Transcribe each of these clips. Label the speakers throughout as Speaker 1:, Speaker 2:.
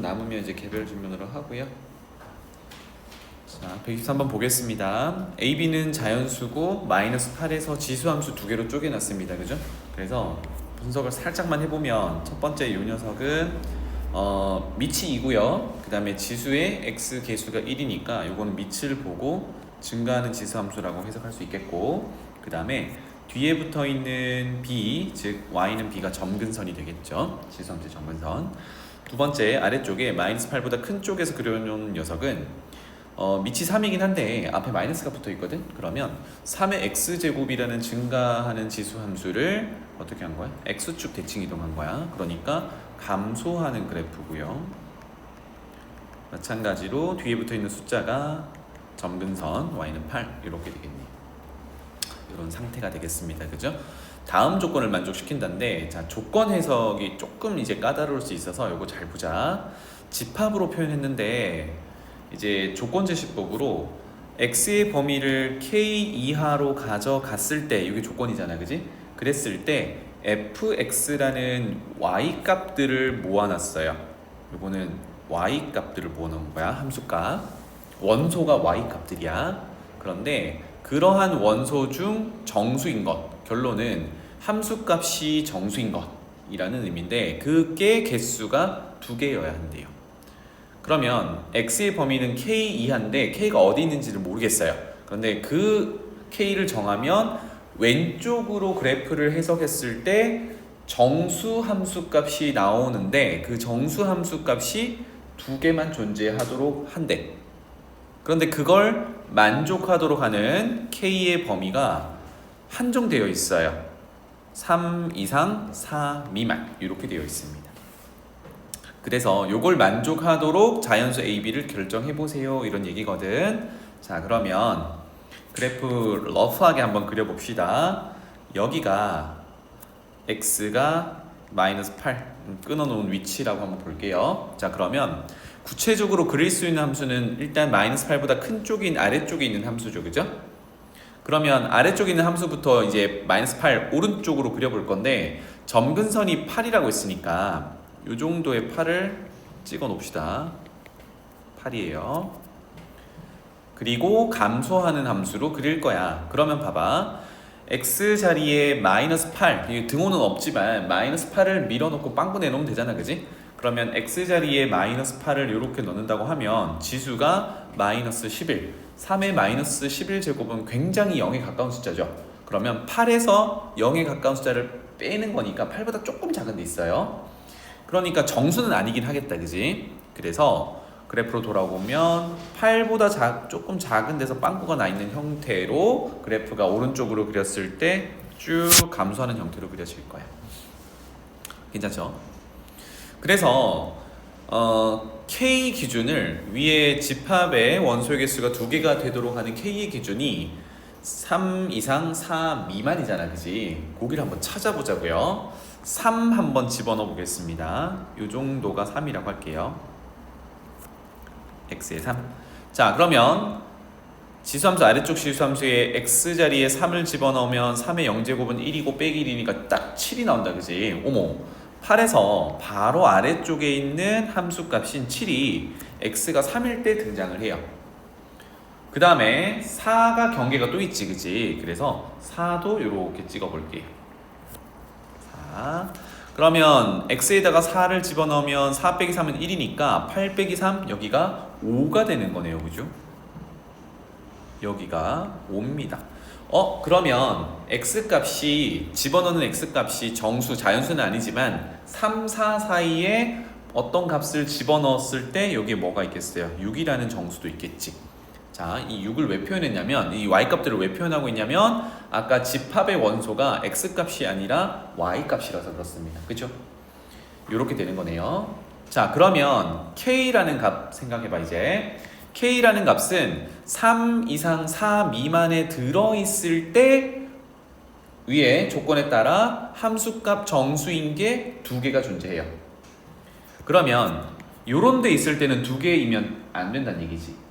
Speaker 1: 남으면 이제 개별 질문으로 하고요. 자, 123번 보겠습니다. AB는 자연수고 마이너스 8에서 지수함수 두 개로 쪼개놨습니다. 그죠? 그래서 분석을 살짝만 해보면 첫 번째 이 녀석은 밑이 2고요. 그 다음에 지수의 x 개수가 1이니까 요거는 밑을 보고 증가하는 지수함수라고 해석할 수 있겠고, 그 다음에 뒤에 붙어있는 b, 즉 y는 b가 점근선이 되겠죠. 지수함수의 점근선. 두 번째 아래쪽에 마이너스 8보다 큰 쪽에서 그려놓은 녀석은 밑이 3이긴 한데 앞에 마이너스가 붙어있거든. 그러면 3의 x제곱이라는 증가하는 지수함수를 어떻게 한 거야? x축 대칭 이동한 거야. 그러니까 감소하는 그래프고요. 마찬가지로 뒤에 붙어있는 숫자가 점근선 y는 8 이렇게 되겠네요. 이런 상태가 되겠습니다. 그죠? 다음 조건을 만족시킨다는데, 자, 조건 해석이 조금 이제 까다로울 수 있어서 이거 잘 보자. 집합으로 표현했는데 이제 조건 제시법으로 x의 범위를 k 이하로 가져갔을 때, 이게 조건이잖아, 그지? 그랬을 때 fx라는 y 값들을 모아놨어요. 이거는 y 값들을 모아놓은 거야. 함수값. 원소가 y 값들이야. 그런데 그러한 원소 중 정수인 것, 결론은 함수값이 정수인 것이라는 의미인데 그게 개수가 2개여야 한대요. 그러면 x의 범위는 k 이하인데 k가 어디 있는지를 모르겠어요. 그런데 그 k를 정하면 왼쪽으로 그래프를 해석했을 때 정수 함수값이 나오는데 그 정수 함수값이 2개만 존재하도록 한대. 그런데 그걸 만족하도록 하는 k의 범위가 한정되어 있어요. 3 이상 4 미만 이렇게 되어 있습니다. 그래서 요걸 만족하도록 자연수 AB를 결정해 보세요, 이런 얘기거든. 자, 그러면 그래프 러프하게 한번 그려봅시다. 여기가 x가 마이너스 8 끊어놓은 위치라고 한번 볼게요. 자, 그러면 구체적으로 그릴 수 있는 함수는 일단 마이너스 8보다 큰 쪽인 아래쪽에 있는 함수죠, 그죠? 그러면 아래쪽에 있는 함수부터 이제 마이너스 8 오른쪽으로 그려볼 건데, 점근선이 8이라고 했으니까 이 정도의 8을 찍어 놓읍시다. 8이에요. 그리고 감소하는 함수로 그릴 거야. 그러면 봐봐. x 자리에 마이너스 8, 등호는 없지만 마이너스 8을 밀어놓고 빵꾸 내놓으면 되잖아, 그지? 그러면 x 자리에 마이너스 8을 이렇게 넣는다고 하면 지수가 마이너스 11, 3의 마이너스 11제곱은 굉장히 0에 가까운 숫자죠. 그러면 8에서 0에 가까운 숫자를 빼는 거니까 8보다 조금 작은 데 있어요. 그러니까 정수는 아니긴 하겠다, 그지? 그래서 그래프로 돌아오면 8보다 조금 작은 데서 빵꾸가 나 있는 형태로 그래프가 오른쪽으로 그렸을 때 쭉 감소하는 형태로 그려질 거야. 괜찮죠? 그래서 K 기준을 위에 집합의 원소의 개수가 2개가 되도록 하는 K의 기준이 3 이상 4 미만이잖아, 그지? 거기를 한번 찾아보자고요. 3 한번 집어넣어 보겠습니다. 이 정도가 3이라고 할게요. x의 3. 자, 그러면 지수함수 아래쪽 지수함수에 x 자리에 3을 집어넣으면 3의 0제곱은 1이고 빼기 1이니까 딱 7이 나온다, 그지? 어머, 8에서 바로 아래쪽에 있는 함수값인 7이 x가 3일 때 등장을 해요. 그 다음에 4가 경계가 또 있지, 그지? 그래서 4도 이렇게 찍어볼게요. 4. 그러면 x에다가 4를 집어넣으면 4 빼기 3은 1이니까 8 빼기 3, 여기가 5가 되는 거네요, 그죠? 여기가 5입니다. 그러면 x값이, 집어넣는 x값이 정수, 자연수는 아니지만 3, 4 사이에 어떤 값을 집어넣었을 때 여기에 뭐가 있겠어요? 6이라는 정수도 있겠지. 자, 이 6을 왜 표현했냐면, 이 y값들을 왜 표현하고 있냐면 아까 집합의 원소가 x값이 아니라 y값이라서 그렇습니다. 그죠? 이렇게 되는 거네요. 자, 그러면 k라는 값 생각해봐. 이제 k라는 값은 3 이상 4 미만에 들어있을 때 위에 조건에 따라 함수값 정수인 게 2개가 존재해요. 그러면 요런 데 있을 때는 2개이면 안 된다는 얘기지.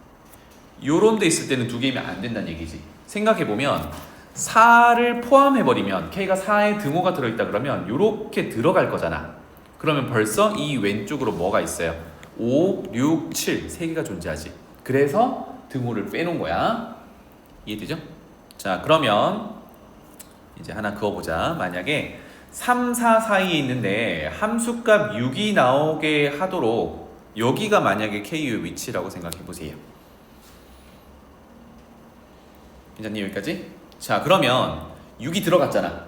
Speaker 1: 요런 데 있을 때는 2개이면 안 된다는 얘기지. 생각해보면 4를 포함해버리면 k가 4에 등호가 들어있다 그러면 요렇게 들어갈 거잖아. 그러면 벌써 이 왼쪽으로 뭐가 있어요? 5, 6, 7 세 개가 존재하지. 그래서 등호를 빼놓은 거야. 이해되죠? 자, 그러면 이제 하나 그어보자. 만약에 3, 4 사이에 있는데 함수값 6이 나오게 하도록 여기가 만약에 K의 위치라고 생각해 보세요. 괜찮니? 여기까지? 자, 그러면 6이 들어갔잖아.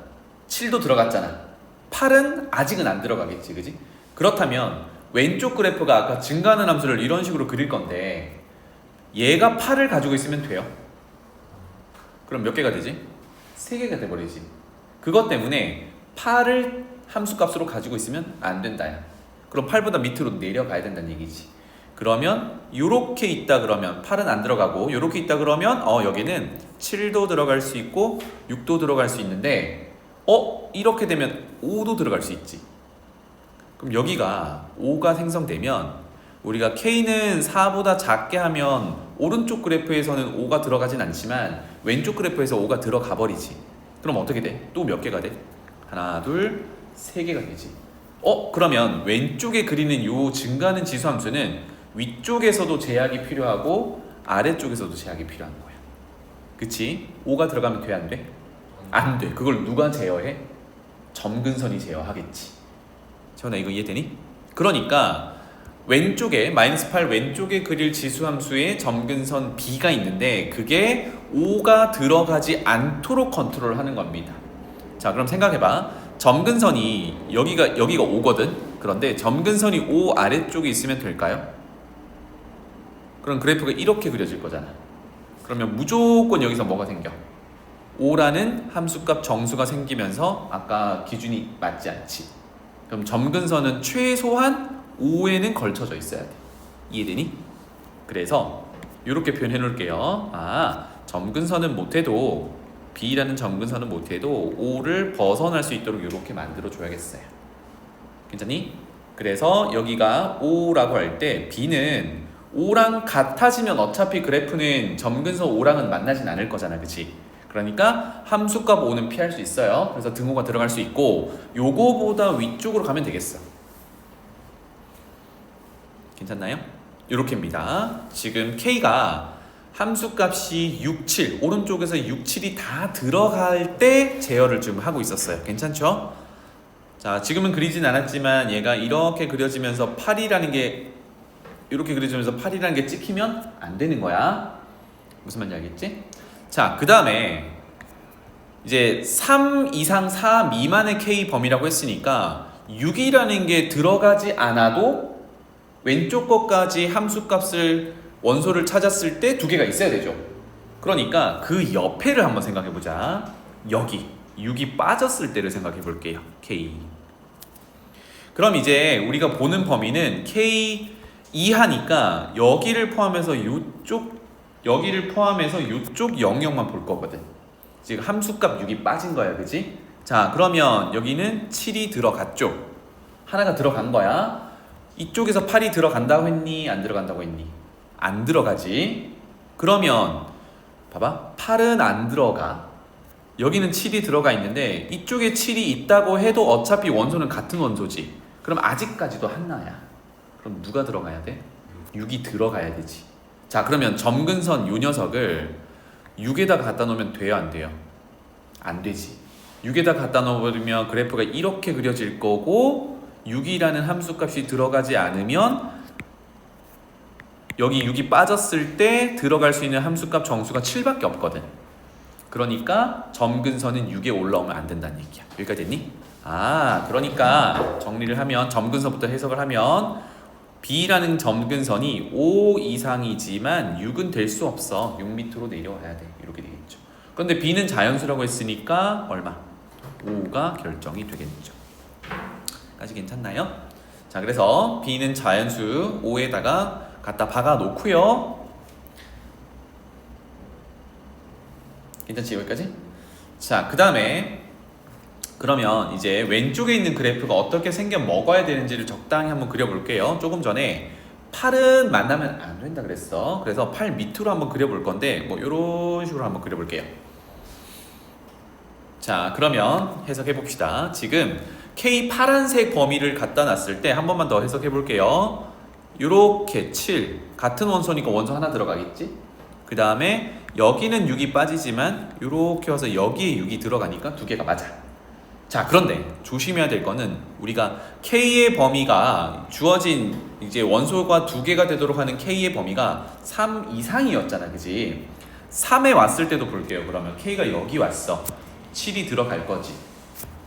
Speaker 1: 7도 들어갔잖아. 8은 아직은 안 들어가겠지, 그지? 그렇다면 왼쪽 그래프가 아까 증가하는 함수를 이런 식으로 그릴 건데 얘가 8을 가지고 있으면 돼요. 그럼 몇 개가 되지? 3개가 돼버리지. 그것 때문에 8을 함수값으로 가지고 있으면 안 된다야. 그럼 8보다 밑으로 내려가야 된다는 얘기지. 그러면 요렇게 있다 그러면 8은 안 들어가고 요렇게 있다 그러면 여기는 7도 들어갈 수 있고 6도 들어갈 수 있는데 이렇게 되면 5도 들어갈 수 있지. 그럼 여기가 5가 생성되면 우리가 K는 4보다 작게 하면 오른쪽 그래프에서는 5가 들어가진 않지만 왼쪽 그래프에서 5가 들어가 버리지. 그럼 어떻게 돼? 또 몇 개가 돼? 하나, 둘, 3개가 되지. 그러면 왼쪽에 그리는 요 증가하는 지수함수는 위쪽에서도 제약이 필요하고 아래쪽에서도 제약이 필요한 거야. 그치? 5가 들어가면 돼, 안 돼? 안 돼. 그걸 누가 제어해? 점근선이 제어하겠지. 재원아, 이거 이해되니? 그러니까 왼쪽에 -8 왼쪽에 그릴 지수함수에 점근선 B가 있는데 그게 5가 들어가지 않도록 컨트롤하는 겁니다. 자, 그럼 생각해봐. 점근선이 여기가 5거든. 그런데 점근선이 5 아래쪽에 있으면 될까요? 그럼 그래프가 이렇게 그려질 거잖아. 그러면 무조건 여기서 뭐가 생겨? 5라는 함수값 정수가 생기면서 아까 기준이 맞지 않지. 그럼 점근선은 최소한 5에는 걸쳐져 있어야 돼. 이해되니? 그래서 이렇게 표현해 놓을게요. 점근선은 못해도 B라는 점근선은 못해도 5를 벗어날 수 있도록 이렇게 만들어 줘야겠어요. 괜찮니? 그래서 여기가 5라고 할 때 B는 5랑 같아지면 어차피 그래프는 점근선 5랑은 만나진 않을 거잖아, 그치? 그러니까 함수값 5는 피할 수 있어요. 그래서 등호가 들어갈 수 있고 요거보다 위쪽으로 가면 되겠어. 괜찮나요? 요렇게입니다. 지금 K가 함수값이 6, 7 오른쪽에서 6, 7이 다 들어갈 때 제어를 좀 하고 있었어요. 괜찮죠? 자, 지금은 그리진 않았지만 얘가 이렇게 그려지면서 8이라는 게 이렇게 그려지면서 8이라는 게 찍히면 안 되는 거야. 무슨 말인지 알겠지? 자, 그 다음에 이제 3 이상 4 미만의 K 범위라고 했으니까 6이라는 게 들어가지 않아도 왼쪽 것까지 함수값을 원소를 찾았을 때 2개가 있어야 되죠. 그러니까 그 옆에를 한번 생각해 보자. 여기 6이 빠졌을 때를 생각해 볼게요. K. 그럼 이제 우리가 보는 범위는 K 이하니까 여기를 포함해서 여기를 포함해서 이쪽 영역만 볼 거거든. 지금 함수값 6이 빠진 거야, 그지? 자, 그러면 여기는 7이 들어갔죠. 하나가 들어간 거야. 이쪽에서 8이 들어간다고 했니? 안 들어간다고 했니? 안 들어가지. 그러면 봐봐, 8은 안 들어가. 여기는 7이 들어가 있는데 이쪽에 7이 있다고 해도 어차피 원소는 같은 원소지. 그럼 아직까지도 하나야. 그럼 누가 들어가야 돼? 6이 들어가야 되지. 자, 그러면 점근선 요 녀석을 6에다 갖다 놓으면 돼요, 안 돼요? 안 되지. 6에다 갖다 놓으면 그래프가 이렇게 그려질 거고 6이라는 함수값이 들어가지 않으면 여기 6이 빠졌을 때 들어갈 수 있는 함수값 정수가 7밖에 없거든. 그러니까 점근선은 6에 올라오면 안 된다는 얘기야. 여기까지 됐니? 그러니까 정리를 하면 점근선부터 해석을 하면 B라는 점근선이 5 이상이지만 6은 될 수 없어. 6 밑으로 내려와야 돼. 이렇게 되겠죠. 그런데 B는 자연수라고 했으니까 얼마? 5가 결정이 되겠죠. 까지 괜찮나요? 자, 그래서 B는 자연수 5에다가 갖다 박아 놓고요. 괜찮지? 여기까지? 자, 그 다음에 그러면 이제 왼쪽에 있는 그래프가 어떻게 생겨 먹어야 되는지를 적당히 한번 그려볼게요. 조금 전에 8은 만나면 안 된다 그랬어. 그래서 8 밑으로 한번 그려볼 건데 뭐 이런 식으로 한번 그려볼게요. 자, 그러면 해석해 봅시다. 지금 K 파란색 범위를 갖다 놨을 때 한 번만 더 해석해 볼게요. 요렇게 7 같은 원소니까 원소 하나 들어가겠지? 그 다음에 여기는 6이 빠지지만 요렇게 와서 여기에 6이 들어가니까 두 개가 맞아. 자, 그런데 조심해야 될 거는 우리가 K의 범위가 주어진 이제 원소가 두 개가 되도록 하는 K의 범위가 3 이상이었잖아, 그지? 3에 왔을 때도 볼게요. 그러면 K가 여기 왔어. 7이 들어갈 거지.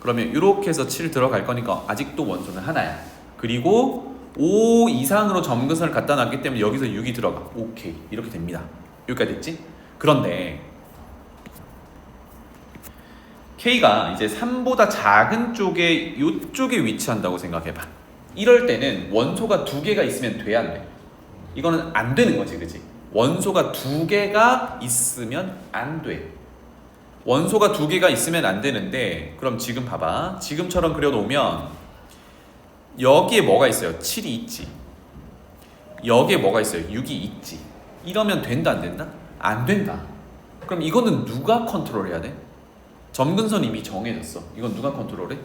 Speaker 1: 그러면 이렇게 해서 7 들어갈 거니까 아직도 원소는 하나야. 그리고 5 이상으로 점근선을 갖다 놨기 때문에 여기서 6이 들어가. 오케이. 이렇게 됩니다. 여기까지 됐지? 그런데 K가 이제 3보다 작은 쪽에 이쪽에 위치한다고 생각해봐. 이럴 때는 원소가 두 개가 있으면 돼, 안 돼? 이거는 안 되는 거지, 그치? 원소가 두 개가 있으면 안 돼. 원소가 두 개가 있으면 안 되는데, 그럼 지금 봐봐. 지금처럼 그려놓으면 여기에 뭐가 있어요? 7이 있지. 여기에 뭐가 있어요? 6이 있지. 이러면 된다, 안 된다? 안 된다. 그럼 이거는 누가 컨트롤해야 돼? 점근선 이미 정해졌어. 이건 누가 컨트롤해?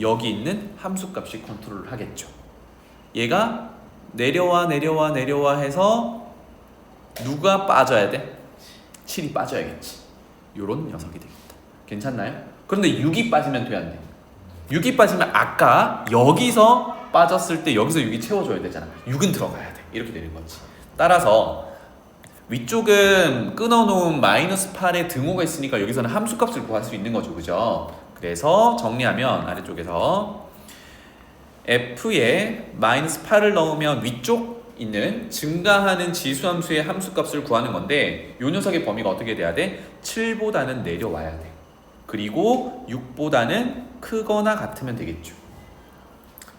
Speaker 1: 여기 있는 함수값이 컨트롤을 하겠죠. 얘가 내려와 해서 누가 빠져야 돼? 7이 빠져야겠지. 요런 녀석이 되겠다. 괜찮나요? 그런데 6이 빠지면 돼, 안 돼? 6이 빠지면 아까 여기서 빠졌을 때 여기서 6이 채워줘야 되잖아. 6은 들어가야 돼. 이렇게 되는 거지. 따라서 위쪽은 끊어놓은 마이너스 8의 등호가 있으니까 여기서는 함수값을 구할 수 있는 거죠, 그죠? 그래서 정리하면 아래쪽에서 f에 마이너스 8을 넣으면 위쪽 있는 증가하는 지수함수의 함수값을 구하는 건데 이 녀석의 범위가 어떻게 돼야 돼? 7보다는 내려와야 돼. 그리고 6보다는 크거나 같으면 되겠죠.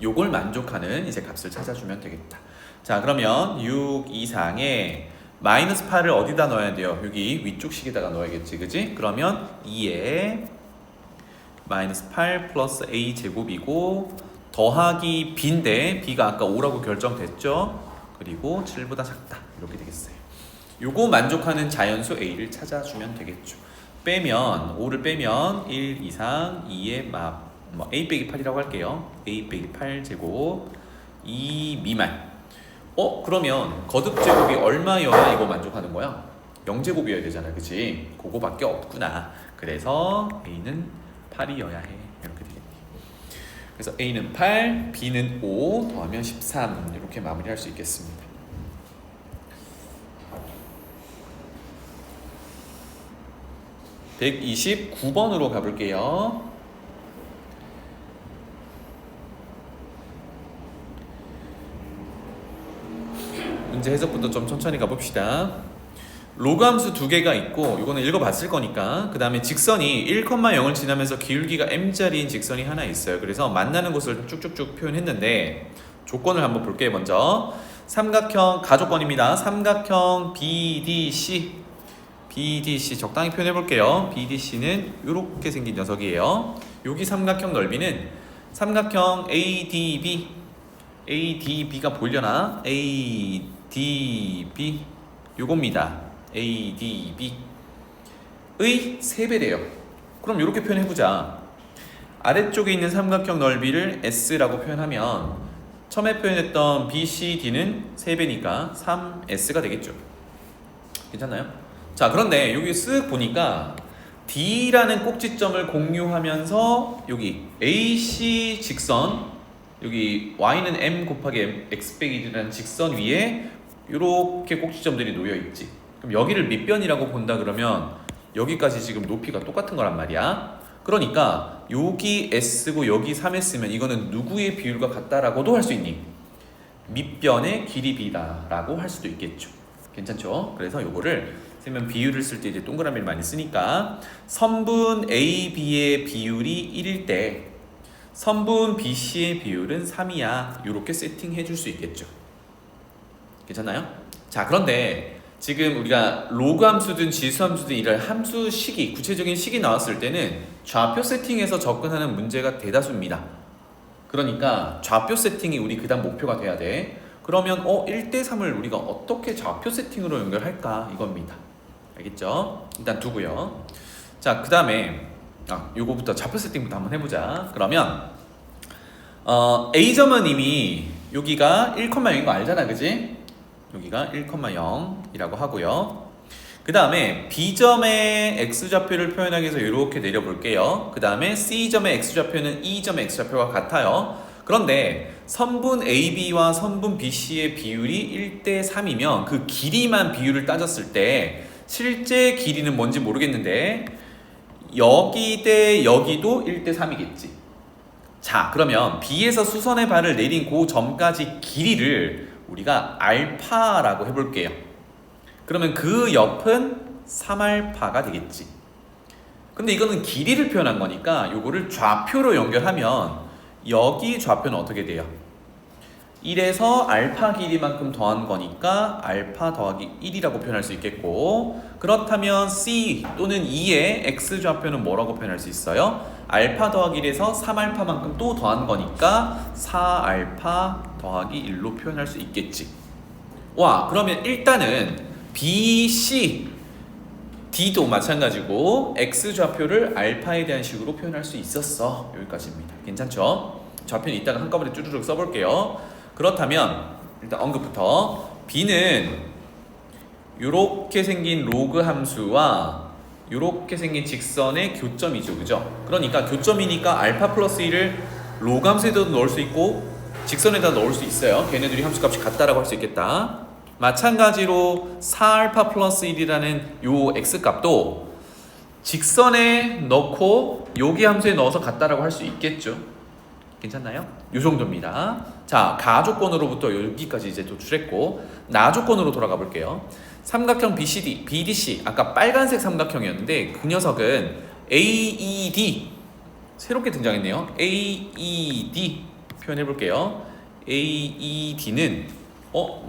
Speaker 1: 요걸 만족하는 이제 값을 찾아주면 되겠다. 자, 그러면 6 이상에 마이너스 8을 어디다 넣어야 돼요? 여기 위쪽 식에다가 넣어야겠지, 그지? 그러면 2에 마이너스 8 플러스 a 제곱이고 더하기 b인데 b가 아까 5라고 결정됐죠? 그리고 7보다 작다. 이렇게 되겠어요. 요거 만족하는 자연수 a를 찾아주면 되겠죠. 빼면 5를 빼면 1 이상 2의 a 빼기 8이라고 할게요. a 빼기 8 제곱 2 미만. 그러면 거듭 제곱이 얼마여야 이거 만족하는 거야? 0제곱이어야 되잖아, 그치? 그거밖에 없구나. 그래서 a는 8이어야 해. 이렇게 되겠네. 그래서 a는 8, b는 5, 더하면 13 이렇게 마무리할 수 있겠습니다. (129번으로) 가볼게요. 문제 해석부터 좀 천천히 가봅시다. 로그 함수 두 개가 있고 이거는 읽어봤을 거니까 그 다음에 직선이 1,0을 지나면서 기울기가 m자리인 직선이 하나 있어요. 그래서 만나는 곳을 쭉쭉쭉 표현했는데 조건을 한번 볼게요. 먼저 삼각형 가조건입니다. 삼각형 BDC 적당히 표현해 볼게요. BDC는 이렇게 생긴 녀석이에요. 여기 삼각형 넓이는 삼각형 ADB가 보이려나? ADB 요겁니다. ADB의 3배래요. 그럼 이렇게 표현해보자. 아래쪽에 있는 삼각형 넓이를 S라고 표현하면 처음에 표현했던 BCD는 3배니까 3S가 되겠죠. 괜찮나요? 자, 그런데 여기 쓱 보니까 D라는 꼭지점을 공유하면서 여기 AC 직선 여기 y는 m 곱하기 x 빼기 1이라는 직선 위에 이렇게 꼭지점들이 놓여있지. 그럼 여기를 밑변이라고 본다 그러면 여기까지 지금 높이가 똑같은 거란 말이야. 그러니까 여기 s고 여기 3s면 이거는 누구의 비율과 같다라고도 할 수 있니? 밑변의 길이 b다 라고 할 수도 있겠죠. 괜찮죠? 그래서 요거를 쓰면 비율을 쓸 때 이제 동그라미를 많이 쓰니까 선분 AB의 비율이 1일 때 선분 BC의 비율은 3이야. 이렇게 세팅해 줄 수 있겠죠. 괜찮나요? 자, 그런데 지금 우리가 로그 함수든 지수 함수든 이런 함수 식이 구체적인 식이 나왔을 때는 좌표 세팅에서 접근하는 문제가 대다수입니다. 그러니까 좌표 세팅이 우리 그 다음 목표가 돼야 돼. 그러면 1대3을 우리가 어떻게 좌표 세팅으로 연결할까 이겁니다. 알겠죠? 일단 두고요. 자, 그 다음에 요거부터 좌표 세팅부터 한번 해보자. 그러면 A점은 이미 여기가 1,0인 거 알잖아, 그지? 여기가 1,0이라고 하고요. 그 다음에 B점의 X좌표를 표현하기 위해서 이렇게 내려볼게요. 그 다음에 C점의 X좌표는 E점의 X좌표가 같아요. 그런데 선분 AB와 선분 BC의 비율이 1대3이면 그 길이만 비율을 따졌을 때 실제 길이는 뭔지 모르겠는데 여기 대 여기도 1대3이겠지. 자, 그러면 B에서 수선의 발을 내린 그 점까지 길이를 우리가 알파라고 해볼게요. 그러면 그 옆은 3알파가 되겠지. 근데 이거는 길이를 표현한 거니까 요거를 좌표로 연결하면 여기 좌표는 어떻게 돼요? 1에서 알파 길이만큼 더한 거니까 알파 더하기 1이라고 표현할 수 있겠고, 그렇다면 C 또는 E의 X좌표는 뭐라고 표현할 수 있어요? 알파 더하기 1에서 3알파만큼 또 더한 거니까 4알파 더하기 1로 표현할 수 있겠지. 와, 그러면 일단은 B, C, D도 마찬가지고 X좌표를 알파에 대한 식으로 표현할 수 있었어. 여기까지입니다. 괜찮죠? 좌표는 이따가 한꺼번에 쭈르륵 써볼게요. 그렇다면 일단 언급부터 B는 이렇게 생긴 로그 함수와 이렇게 생긴 직선의 교점이죠, 그죠? 그러니까 교점이니까 알파 플러스 1을 로그 함수에도 넣을 수 있고 직선에다 넣을 수 있어요. 걔네들이 함수값이 같다라고 할 수 있겠다. 마찬가지로 4알파 플러스 1이라는 요 x값도 직선에 넣고 여기 함수에 넣어서 같다라고 할 수 있겠죠. 괜찮나요? 요 정도입니다. 자, 가조건으로부터 여기까지 이제 도출했고 나조건으로 돌아가 볼게요. 삼각형 BCD, BDC 아까 빨간색 삼각형이었는데 그 녀석은 AED 새롭게 등장했네요. AED 표현해 볼게요. AED는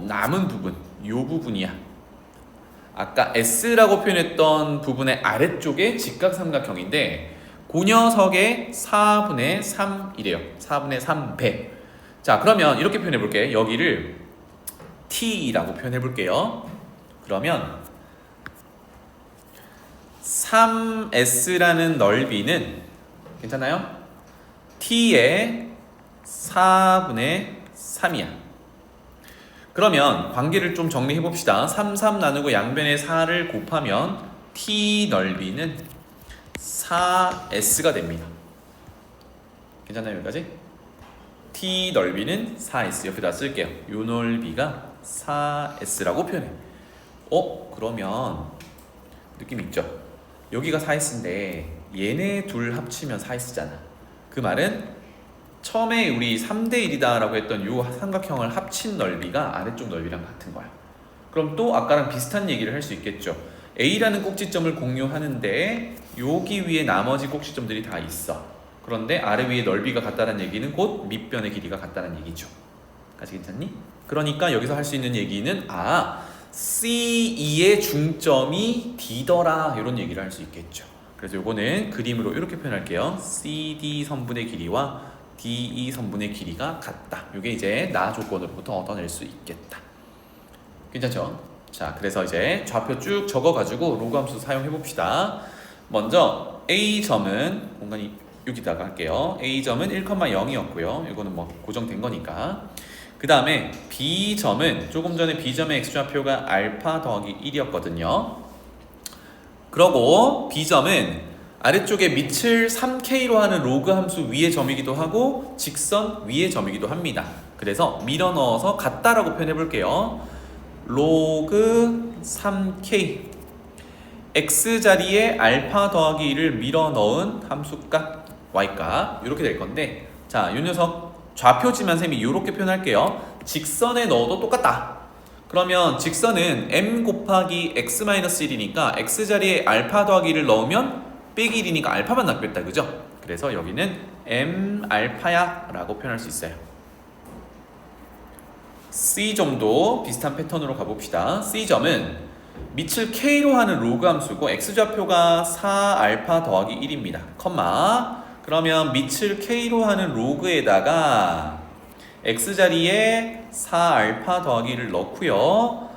Speaker 1: 남은 부분, 요 부분이야. 아까 S라고 표현했던 부분의 아래쪽에 직각삼각형인데 그 녀석의 4분의 3이래요. 4분의 3배. 자, 그러면 이렇게 표현해 볼게요. 여기를 T라고 표현해 볼게요. 그러면 3S라는 넓이는 괜찮아요? T의 4분의 3이야. 그러면 관계를 좀 정리해 봅시다. 3, 3 나누고 양변에 4를 곱하면 T 넓이는 4S가 됩니다. 괜찮나요, 여기까지? T 넓이는 4S. 옆에다 쓸게요. 요 넓이가 4S라고 표현해. 그러면 느낌 있죠? 여기가 4S인데 얘네 둘 합치면 4S잖아. 그 말은 처음에 우리 3대1이다 라고 했던 요 삼각형을 합친 넓이가 아래쪽 넓이랑 같은 거야. 그럼 또 아까랑 비슷한 얘기를 할 수 있겠죠. A라는 꼭지점을 공유하는데 여기 위에 나머지 꼭지점들이 다 있어. 그런데 아래 위에 넓이가 같다는 얘기는 곧 밑변의 길이가 같다는 얘기죠. 까지 괜찮니? 그러니까 여기서 할 수 있는 얘기는 CE의 중점이 D더라 이런 얘기를 할 수 있겠죠. 그래서 요거는 그림으로 이렇게 표현할게요. CD 선분의 길이와 DE 선분의 길이가 같다. 이게 이제 나 조건으로부터 얻어낼 수 있겠다. 괜찮죠? 자, 그래서 이제 좌표 쭉 적어가지고 로그 함수 사용해 봅시다. 먼저 A점은 공간이 여기다가 할게요. A점은 1,0이었고요. 이거는 뭐 고정된 거니까. 그 다음에 B점은 조금 전에 B점의 X좌표가 알파 더하기 1이었거든요. 그러고 B점은 아래쪽에 밑을 3K로 하는 로그 함수 위의 점이기도 하고 직선 위의 점이기도 합니다. 그래서 밀어 넣어서 같다라고 표현해 볼게요. 로그 3K X자리에 알파 더하기 1을 밀어 넣은 함수값 Y값 이렇게 될 건데, 자, 이 녀석 좌표지만 쌤이 이렇게 표현할게요. 직선에 넣어도 똑같다. 그러면 직선은 m 곱하기 x-1이니까 x자리에 알파 더하기 1을 넣으면 빼기 1이니까 알파만 남겠다, 그죠? 그래서 여기는 m 알파야 라고 표현할 수 있어요. C점도 비슷한 패턴으로 가봅시다. C점은 밑을 K로 하는 로그 함수고 x좌표가 4알파 더하기 1입니다. 컴마. 그러면 밑을 K로 하는 로그에다가 x자리에 4알파 더하기 1을 넣고요.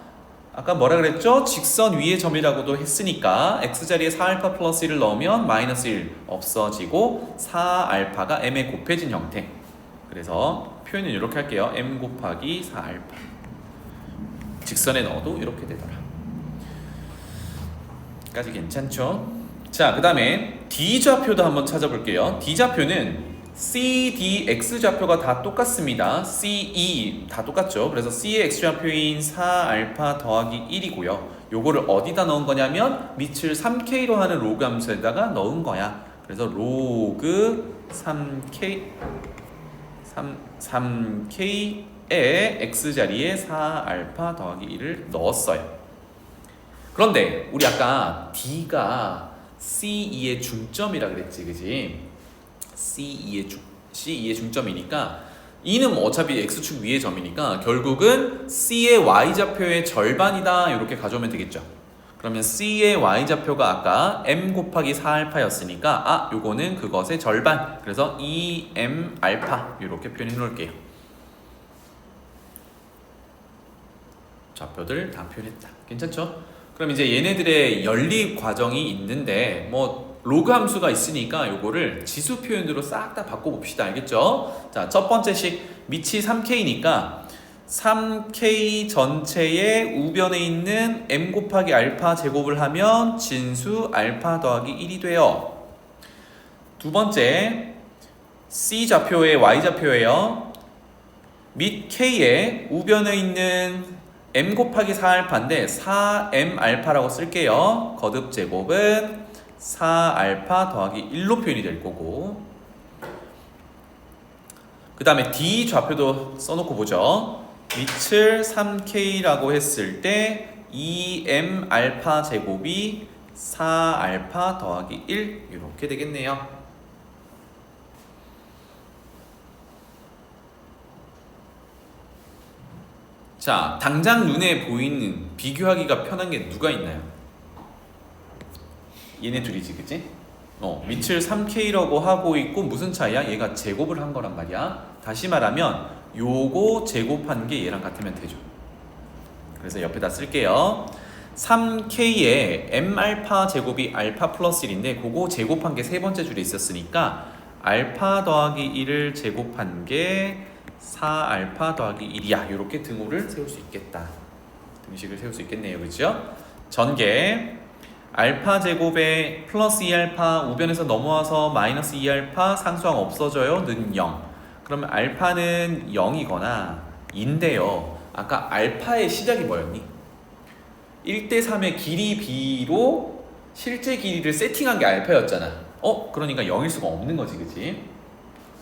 Speaker 1: 아까 뭐라 그랬죠? 직선 위의 점이라고도 했으니까 x자리에 4알파 플러스 1을 넣으면 마이너스 1 없어지고 4알파가 m에 곱해진 형태. 그래서 표현은 이렇게 할게요. m 곱하기 4알파. 직선에 넣어도 이렇게 되더라. 까지 괜찮죠? 자, 그 다음에 D좌표도 한번 찾아볼게요. D좌표는 C, D, X 좌표가 다 똑같습니다. C, E 다 똑같죠. 그래서 C의 X좌표인 4알파 더하기 1이고요. 요거를 어디다 넣은 거냐면 밑을 3K로 하는 로그 함수에다가 넣은 거야. 그래서 로그 3K의 X자리에 4알파 더하기 1을 넣었어요. 그런데 우리 아까 D가 C2의 중점이라 그랬지, 그지? C2의 중점이니까 E는 뭐 어차피 X축 위의 점이니까 결국은 C의 Y좌표의 절반이다 이렇게 가져오면 되겠죠. 그러면 C의 Y좌표가 아까 M 곱하기 4알파였으니까 요거는 그것의 절반. 그래서 2M 알파 이렇게 표현해 놓을게요. 좌표들 다 표현했다. 괜찮죠? 그럼 이제 얘네들의 연립 과정이 있는데 뭐 로그 함수가 있으니까 요거를 지수 표현으로 싹 다 바꿔봅시다. 알겠죠? 자, 첫 번째 식 밑이 3K니까 3K 전체의 우변에 있는 M 곱하기 알파 제곱을 하면 진수 알파 더하기 1이 돼요. 두 번째 C 좌표의 Y 좌표예요. 밑 K의 우변에 있는 M 곱하기 4알파인데 4M 알파라고 쓸게요. 거듭 제곱은 4알파 더하기 1로 표현이 될 거고, 그 다음에 D 좌표도 써놓고 보죠. 밑을 3K라고 했을 때 2M 알파 제곱이 4알파 더하기 1 이렇게 되겠네요. 자, 당장 눈에 보이는 비교하기가 편한 게 누가 있나요? 얘네 둘이지, 그치? 밑을 3K라고 하고 있고 무슨 차이야? 얘가 제곱을 한 거란 말이야. 다시 말하면 요거 제곱한 게 얘랑 같으면 되죠. 그래서 옆에다 쓸게요. 3K에 M알파 제곱이 알파 플러스 1인데 그거 제곱한 게 세 번째 줄에 있었으니까 알파 더하기 1을 제곱한 게 4알파 더하기 1이야. 이렇게 등호를 세울 수 있겠다. 등식을 세울 수 있겠네요. 그렇죠? 전개 알파 제곱에 플러스 2알파 우변에서 넘어와서 마이너스 2알파 상수항 없어져요. 는 0. 그러면 알파는 0이거나 인데요. 아까 알파의 시작이 뭐였니? 1대3의 길이 b로 실제 길이를 세팅한 게 알파였잖아. 그러니까 0일 수가 없는 거지, 그치?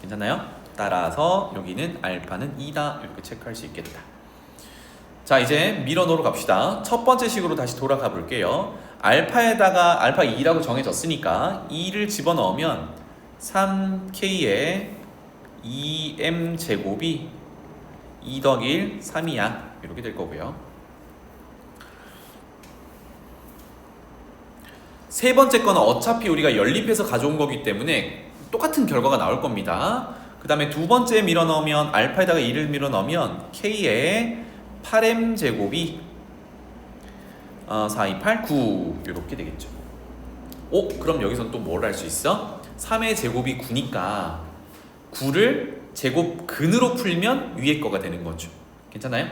Speaker 1: 괜찮나요? 따라서 여기는 알파는 2다 이렇게 체크할 수 있겠다. 자, 이제 밀어넣으러 갑시다. 첫 번째 식으로 다시 돌아가 볼게요. 알파에다가 알파 2라고 정해졌으니까 2를 집어넣으면 3K에 2M 제곱이 2 더하기 1, 3이야. 이렇게 될 거고요. 세 번째 거는 어차피 우리가 연립해서 가져온 거기 때문에 똑같은 결과가 나올 겁니다. 그 다음에 두 번째 밀어넣으면 알파에다가 2를 밀어넣으면 K에 8M 제곱이 4, 2, 8, 9 이렇게 되겠죠. 그럼 여기서 또 뭘 할 수 있어? 3의 제곱이 9니까 9를 제곱 근으로 풀면 위에 거가 되는 거죠. 괜찮아요?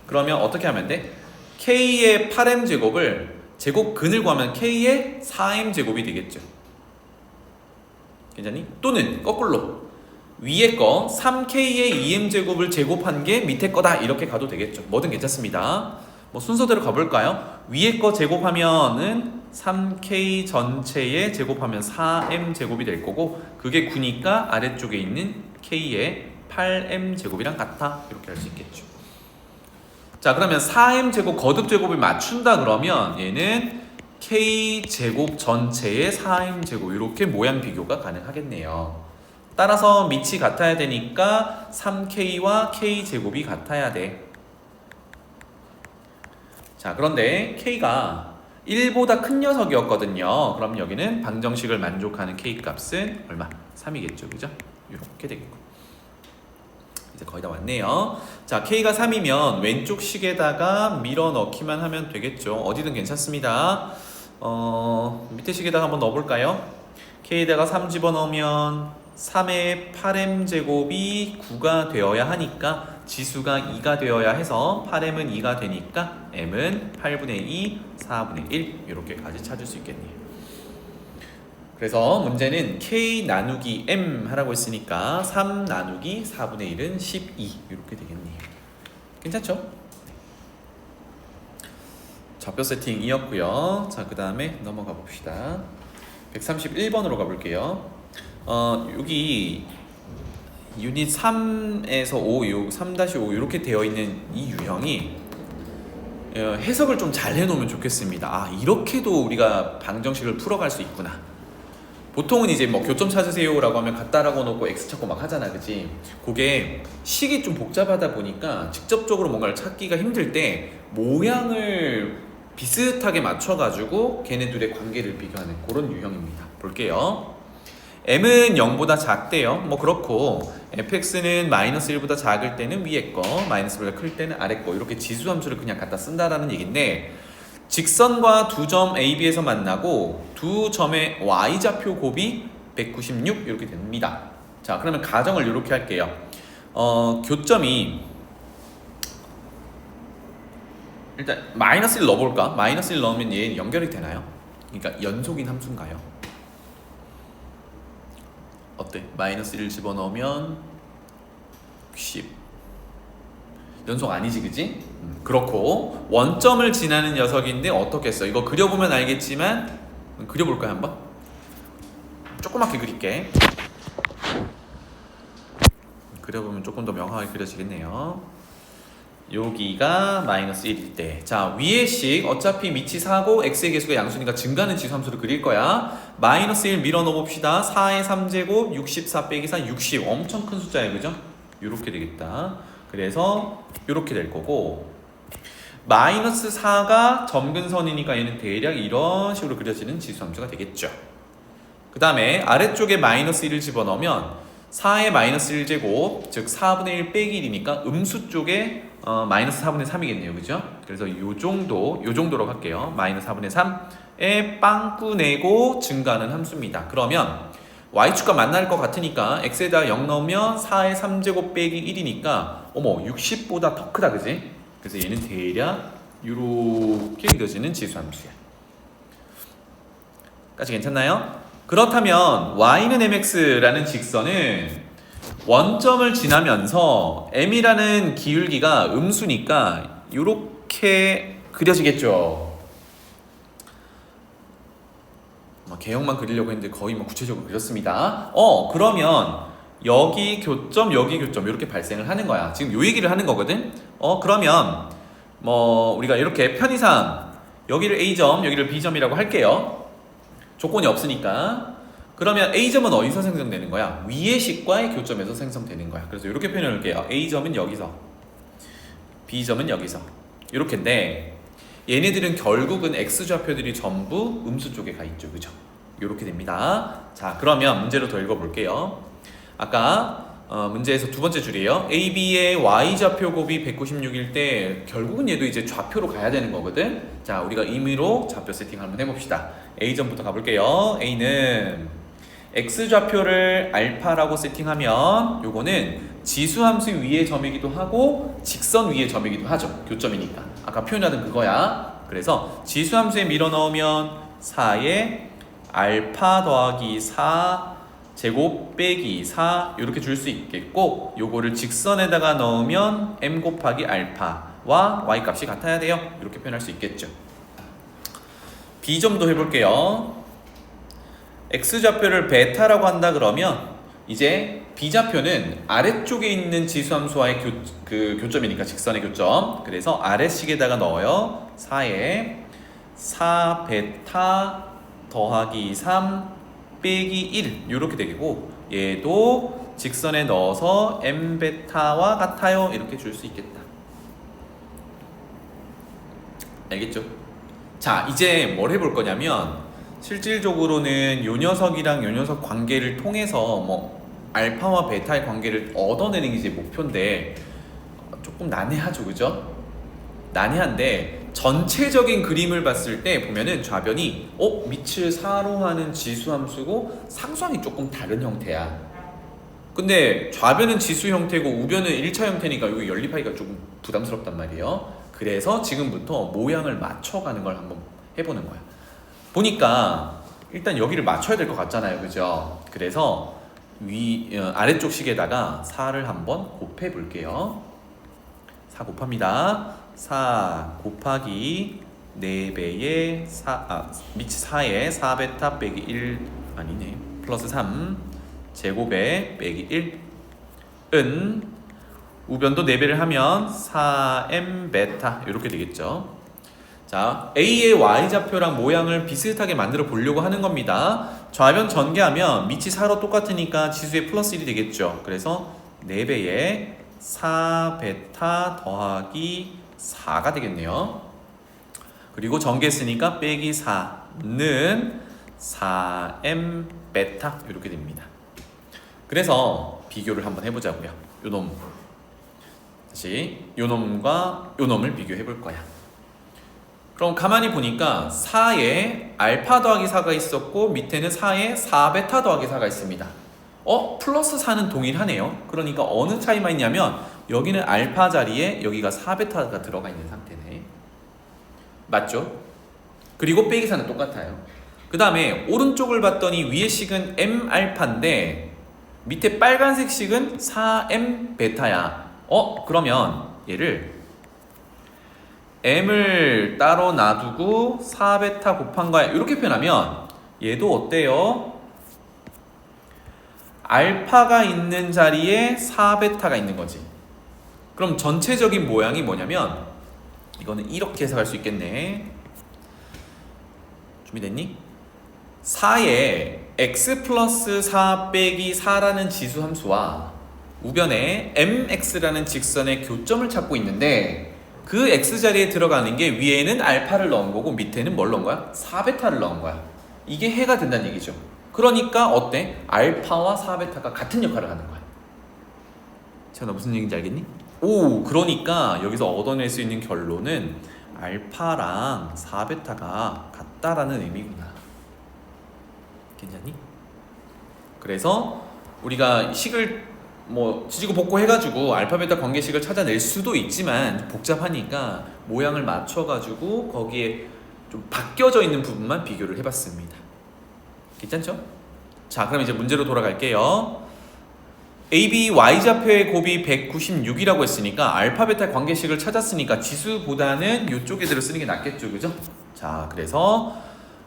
Speaker 1: 그러면 어떻게 하면 돼? K의 8M 제곱을 제곱 근을 구하면 K의 4M 제곱이 되겠죠. 괜찮니? 또는 거꾸로 위에 거 3K의 2M 제곱을 제곱한 게 밑에 거다 이렇게 가도 되겠죠. 뭐든 괜찮습니다. 뭐 순서대로 가볼까요? 위에 거 제곱하면은 3K 전체에 제곱하면 4M 제곱이 될 거고 그게 9니까 아래쪽에 있는 K의 8M 제곱이랑 같아 이렇게 할 수 있겠죠. 자, 그러면 4M 제곱 거듭 제곱을 맞춘다 그러면 얘는 K 제곱 전체의 4M 제곱 이렇게 모양 비교가 가능하겠네요. 따라서 밑이 같아야 되니까 3K와 K 제곱이 같아야 돼. 자, 그런데 K가 1보다 큰 녀석이었거든요. 그럼 여기는 방정식을 만족하는 K 값은 얼마? 3이겠죠. 그죠? 이렇게 되겠고. 이제 거의 다 왔네요. 자, K가 3이면 왼쪽 식에다가 밀어 넣기만 하면 되겠죠. 어디든 괜찮습니다. 밑에 식에다가 한번 넣어볼까요? K에다가 3 집어넣으면 3의 8m 제곱이 9가 되어야 하니까 지수가 2가 되어야 해서 8m은 2가 되니까 m은 8분의 2, 4분의 1 이렇게까지 찾을 수 있겠네요. 그래서 문제는 k 나누기 m 하라고 했으니까 3 나누기 4분의 1은 12 이렇게 되겠네요. 괜찮죠? 좌표 세팅이었고요. 자, 그 다음에 넘어가 봅시다. 131번으로 가볼게요. 여기 유닛 3에서 5, 3-5 이렇게 되어 있는 이 유형이 해석을 좀 잘 해놓으면 좋겠습니다. 아, 이렇게도 우리가 방정식을 풀어갈 수 있구나. 보통은 이제 뭐 교점 찾으세요라고 하면 갖다라고 놓고 x 찾고 막 하잖아, 그치? 그게 식이 좀 복잡하다 보니까 직접적으로 뭔가를 찾기가 힘들 때 모양을 비슷하게 맞춰가지고 걔네들의 관계를 비교하는 그런 유형입니다. 볼게요. m은 0보다 작대요. 뭐 그렇고 fx는 마이너스 1보다 작을 때는 위에 거, 마이너스 1보다 클 때는 아래 거 이렇게 지수함수를 그냥 갖다 쓴다라는 얘기인데 직선과 두 점 AB에서 만나고 두 점의 y좌표 곱이 196 이렇게 됩니다. 자, 그러면 가정을 이렇게 할게요. 교점이 일단 마이너스 1 넣어볼까? 마이너스 1 넣으면 얘 연결이 되나요? 그러니까 연속인 함수인가요? 어때? 마이너스 1 집어넣으면 10 연속 아니지, 그지? 그렇고 원점을 지나는 녀석인데 어떻게 했어? 이거 그려보면 알겠지만 그려볼까요 한번? 조그맣게 그릴게. 그려보면 조금 더 명확하게 그려지겠네요. 여기가 마이너스 1일 때, 자 위의 식 어차피 밑이 4고 x의 개수가 양수니까 증가하는 지수함수를 그릴 거야. 마이너스 1 밀어 넣어 봅시다. 4의 3제곱 64 빼기 4 60 엄청 큰 숫자예요, 그죠? 이렇게 되겠다. 그래서 이렇게 될 거고 마이너스 4가 점근선이니까 얘는 대략 이런 식으로 그려지는 지수함수가 되겠죠. 그 다음에 아래쪽에 마이너스 1을 집어넣으면 4의 마이너스 1제곱 즉 4분의 1 빼기 1이니까 음수 쪽에 마이너스 4분의 3이겠네요, 그죠? 그래서 요 정도로 할게요. 마이너스 4분의 3에 빵꾸 내고 증가하는 함수입니다. 그러면 y축과 만날 것 같으니까 x에다 0 넣으면 4의 3제곱 빼기 1이니까 어머 60보다 더 크다, 그지? 그래서 얘는 대략 이렇게 그려지는 지수함수야. 까지 괜찮나요? 그렇다면 y는 mx라는 직선은 원점을 지나면서 m이라는 기울기가 음수니까 이렇게 그려지겠죠. 개형만 그리려고 했는데 거의 구체적으로 그렸습니다. 그러면 여기 교점 이렇게 발생을 하는 거야. 지금 요 얘기를 하는 거거든. 그러면 우리가 이렇게 편의상 여기를 A점 여기를 B점이라고 할게요. 조건이 없으니까. 그러면 A점은 어디서 생성되는 거야? 위의 식과의 교점에서 생성되는 거야. 그래서 이렇게 표현할게요. A점은 여기서, B점은 여기서. 이렇게인데 얘네들은 결국은 X좌표들이 전부 음수 쪽에 가 있죠, 그죠? 이렇게 됩니다. 자, 그러면 문제로 더 읽어볼게요. 아까 문제에서 두 번째 줄이에요. AB의 Y좌표 곱이 196일 때 결국은 얘도 이제 좌표로 가야 되는 거거든. 자, 우리가 임의로 좌표 세팅 한번 해봅시다. A점부터 가볼게요. A는 X좌표를 알파라고 세팅하면 요거는 지수함수 위의 점이기도 하고 직선 위의 점이기도 하죠. 교점이니까. 아까 표현하던 그거야. 그래서 지수함수에 밀어 넣으면 4에 알파 더하기 4 제곱 빼기 4 이렇게 줄 수 있겠고 요거를 직선에다가 넣으면 m 곱하기 알파와 y 값이 같아야 돼요. 이렇게 표현할 수 있겠죠. B점도 해볼게요. X좌표를 베타라고 한다 그러면 이제 B좌표는 아래쪽에 있는 지수함수와의 교점이니까 직선의 교점. 그래서 아래식에다가 넣어요. 4에 4베타 더하기 3 빼기 1 이렇게 되고 얘도 직선에 넣어서 m베타와 같아요. 이렇게 줄 수 있겠다. 알겠죠? 자, 이제 뭘 해볼 거냐면 실질적으로는 요 녀석이랑 요 녀석 관계를 통해서 알파와 베타의 관계를 얻어내는 게 이제 목표인데 조금 난해하죠, 그죠? 난해한데 전체적인 그림을 봤을 때 보면은 좌변이 밑을 4로 하는 지수함수고 상수항이 조금 다른 형태야. 근데 좌변은 지수 형태고 우변은 1차 형태니까 여기 연립하기가 조금 부담스럽단 말이에요. 그래서 지금부터 모양을 맞춰가는 걸 한번 해보는 거야. 보니까 일단 여기를 맞춰야 될 것 같잖아요, 그죠? 그래서 아래쪽 식에다가 4를 한번 곱해 볼게요. 4 곱합니다. 4 곱하기 4배의 밑 4에 4베타 빼기 1 아니네, 플러스 3 제곱에 빼기 1은 우변도 4배를 하면 4m 베타 이렇게 되겠죠. 자, A의 Y좌표랑 모양을 비슷하게 만들어 보려고 하는 겁니다. 좌변 전개하면 밑이 4로 똑같으니까 지수의 플러스 1이 되겠죠. 그래서 4배에 4베타 더하기 4가 되겠네요. 그리고 전개했으니까 빼기 4는 4m 베타 이렇게 됩니다. 그래서 비교를 한번 해보자고요. 요놈 다시 요놈과 요놈을 비교해 볼 거야. 그럼 가만히 보니까 4에 알파 더하기 4가 있었고 밑에는 4에 4베타 더하기 4가 있습니다. 플러스 4는 동일하네요. 그러니까 어느 차이만 있냐면 여기는 알파 자리에 여기가 4베타가 들어가 있는 상태네. 맞죠? 그리고 빼기 4는 똑같아요. 그 다음에 오른쪽을 봤더니 위의 식은 m 알파인데 밑에 빨간색 식은 4m 베타야. 그러면 얘를 m을 따로 놔두고 4베타 곱한 거야. 이렇게 표현하면 얘도 어때요? 알파가 있는 자리에 4베타가 있는 거지. 그럼 전체적인 모양이 뭐냐면 이거는 이렇게 해석할 수 있겠네. 준비됐니? 4에 x 플러스 4 빼기 4라는 지수 함수와 우변에 mx라는 직선의 교점을 찾고 있는데 그 x자리에 들어가는 게 위에는 알파를 넣은 거고 밑에는 뭘 넣은 거야? 4베타를 넣은 거야. 이게 해가 된다는 얘기죠. 그러니까 어때? 알파와 4베타가 같은 역할을 하는 거야. 자, 너 무슨 얘기인지 알겠니? 그러니까 여기서 얻어낼 수 있는 결론은 알파랑 4베타가 같다라는 의미구나. 괜찮니? 그래서 우리가 식을 지지고 볶고 해가지고 알파 베타 관계식을 찾아낼 수도 있지만 복잡하니까 모양을 맞춰가지고 거기에 좀 바뀌어져 있는 부분만 비교를 해봤습니다. 괜찮죠? 자, 그럼 이제 문제로 돌아갈게요. AB Y좌표의 곱이 196이라고 했으니까 알파 베타 관계식을 찾았으니까 지수보다는 이쪽 애들을 쓰는 게 낫겠죠, 그죠? 자, 그래서